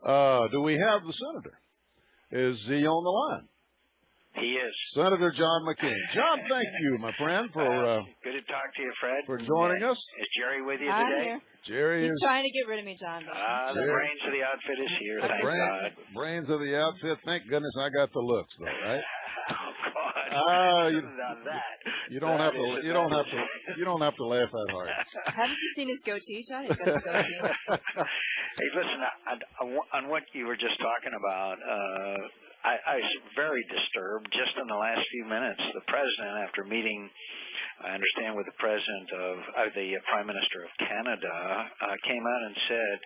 Do we have the senator? Is he on the line? He is. Senator John McCain. John, thank you, my friend, for good to talk to you, Fred. For joining us. Is Jerry with you I'm today? here. Jerry He's is trying to get rid of me, John. The brains of the outfit is here. Thank God. Brains of the outfit. Thank goodness I got the looks, though, right? Oh God! You don't have to laugh that hard. Haven't you seen his goatee, John? He's got the goatee. Hey, listen, on what you were just talking about, I was very disturbed just in the last few minutes. The president, after meeting, I understand, with the president of the Prime Minister of Canada, came out and said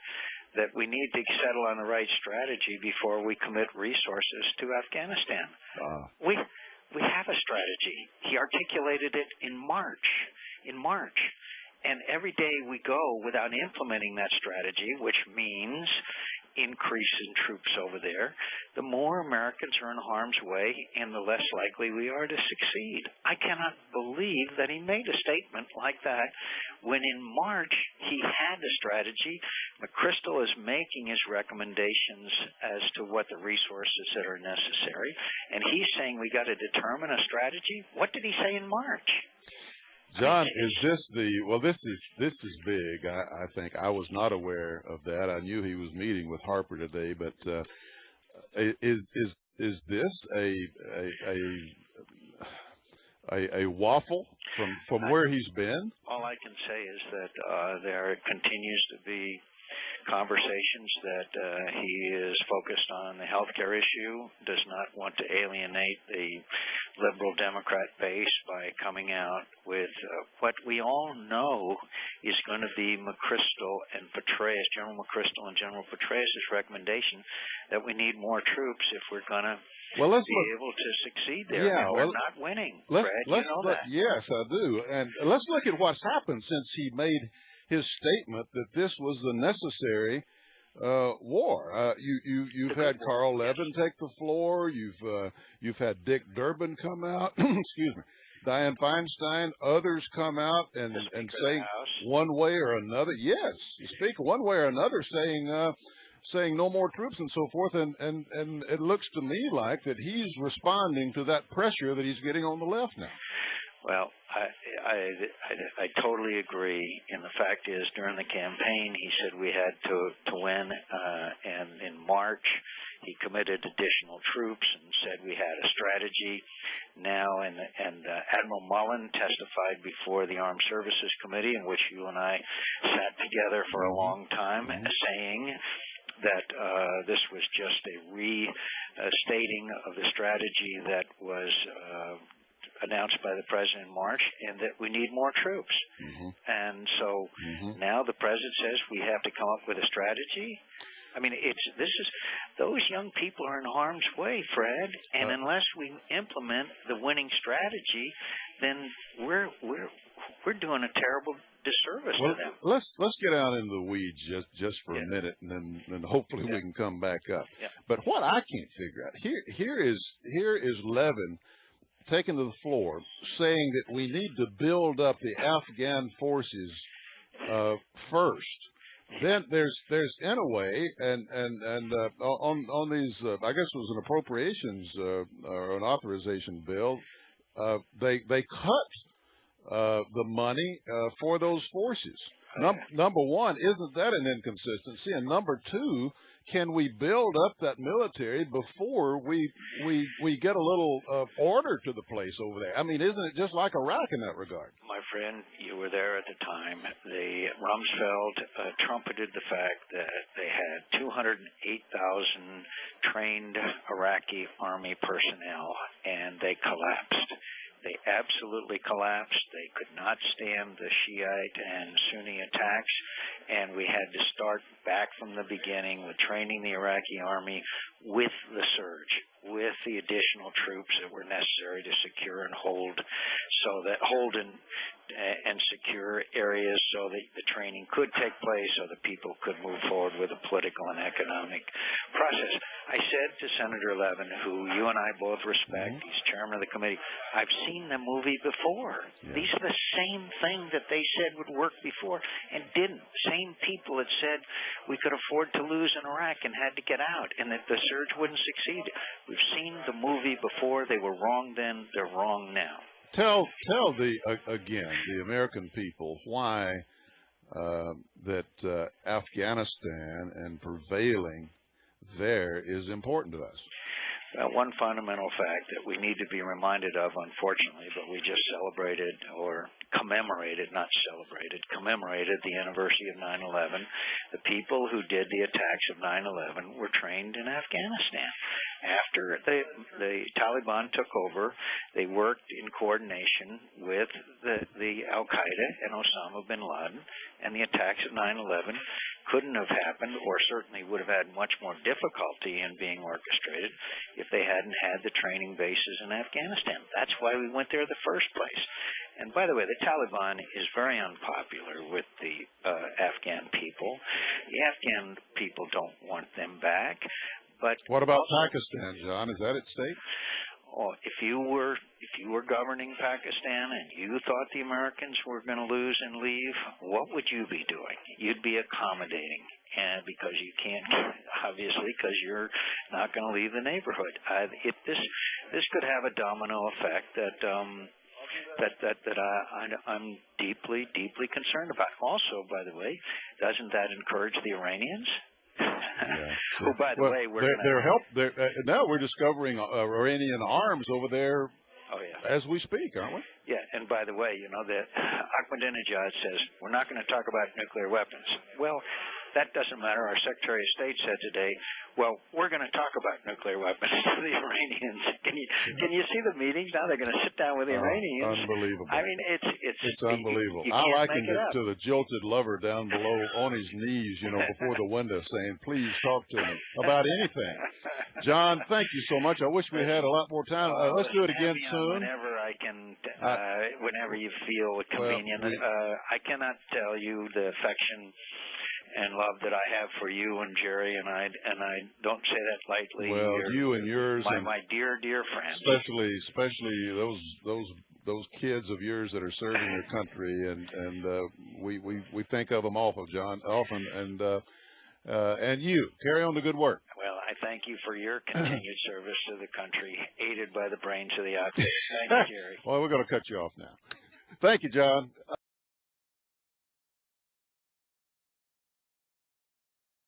that we need to settle on the right strategy before we commit resources to Afghanistan. We have a strategy. He articulated it in March. And every day we go without implementing that strategy, which means increase in troops over there, the more Americans are in harm's way and the less likely we are to succeed. I cannot believe that he made a statement like that when in March he had the strategy. McChrystal is making his recommendations as to what the resources that are necessary, and he's saying we got to determine a strategy. What did he say in March? John, is this this is big. I think I was not aware of that. I knew he was meeting with Harper today, but is this a waffle from where he's been? All I can say is that there continues to be conversations that he is focused on the health care issue, does not want to alienate the liberal Democrat base by coming out with what we all know is going to be McChrystal and Petraeus, General McChrystal and General Petraeus' recommendation that we need more troops if we're going to be able to succeed there. Yeah, we're not winning, Fred. You know that. Yes, I do. And let's look at what's happened since he made his statement that this was the necessary war. You've had Carl Levin take the floor. You've had Dick Durbin come out. Excuse me, Dianne Feinstein. Others come out and say one way or another. Yes, you speak one way or another, saying no more troops and so forth. And it looks to me like that he's responding to that pressure that he's getting on the left now. Well, I totally agree. And the fact is, during the campaign, he said we had to win. And in March, he committed additional troops and said we had a strategy. Now, and Admiral Mullen testified before the Armed Services Committee, in which you and I sat together for a long time, saying that this was just a restating of the strategy that was announced by the president in March, and that we need more troops. And so now the president says we have to come up with a strategy. I mean, those young people are in harm's way, Fred, and unless we implement the winning strategy, then we're doing a terrible disservice to them. Let's get out into the weeds just for a minute, and then hopefully we can come back up. But what I can't figure out here is Levin taken to the floor, saying that we need to build up the Afghan forces first. Then there's Inouye and on these I guess it was an appropriations or an authorization bill. They cut the money for those forces. Number one, isn't that an inconsistency? And number two, can we build up that military before we get a little order to the place over there? I mean, isn't it just like Iraq in that regard? My friend, you were there at the time. Rumsfeld trumpeted the fact that they had 208,000 trained Iraqi army personnel, and they collapsed. They absolutely collapsed. They could not stand the Shiite and Sunni attacks, and we had to start back from the beginning with training the Iraqi army with the surge, with the additional troops that were necessary to secure and hold and secure areas so that the training could take place, so that people could move forward with a political and economic process. I said to Senator Levin, who you and I both respect, he's chairman of the committee, I've seen the movie before. Yeah. These are the same thing that they said would work before and didn't. Same people that said we could afford to lose in Iraq and had to get out and that the surge wouldn't succeed. We've seen the movie before. They were wrong then. They're wrong now. Tell again, the American people why that Afghanistan and prevailing there is important to us. One fundamental fact that we need to be reminded of, unfortunately, but we just celebrated or commemorated, not celebrated, commemorated the anniversary of 9/11. The people who did the attacks of 9/11 were trained in Afghanistan. After the Taliban took over, they worked in coordination with the Al-Qaeda and Osama bin Laden, and the attacks of 9/11 couldn't have happened, or certainly would have had much more difficulty in being orchestrated if they hadn't had the training bases in Afghanistan. That's why we went there in the first place. And by the way, the Taliban is very unpopular with the Afghan people. The Afghan people don't want them back. But what about Pakistan, John? Is that at stake? Oh, if you were governing Pakistan and you thought the Americans were going to lose and leave, what would you be doing? You'd be accommodating, and because you can't, obviously, because you're not going to leave the neighborhood. This could have a domino effect that I'm deeply concerned about. Also, by the way, doesn't that encourage the Iranians? Yeah, so, who, by the way, now we're discovering Iranian arms over there as we speak, aren't we? Yeah, and by the way, you know that Ahmadinejad says we're not going to talk about nuclear weapons. Well, that doesn't matter. Our Secretary of State said today, well, we're going to talk about nuclear weapons to the Iranians. Can you see the meetings now? They're going to sit down with the Iranians. Unbelievable. I mean, it's unbelievable. You I can't likened make it to the jilted lover down below on his knees, before the window saying, please talk to me about anything. John, thank you so much. I wish we had a lot more time. Let's do it again soon. Whenever I can, whenever you feel convenient. I cannot tell you the affection and love that I have for you and Jerry, and I don't say that lightly. Well, you and yours, my dear friends, especially those kids of yours that are serving their country, and we think of them often, John, and you carry on the good work. Well, I thank you for your continued service to the country, aided by the brains of the outfit. Thank you, Jerry. Well, we're going to cut you off now. Thank you, John.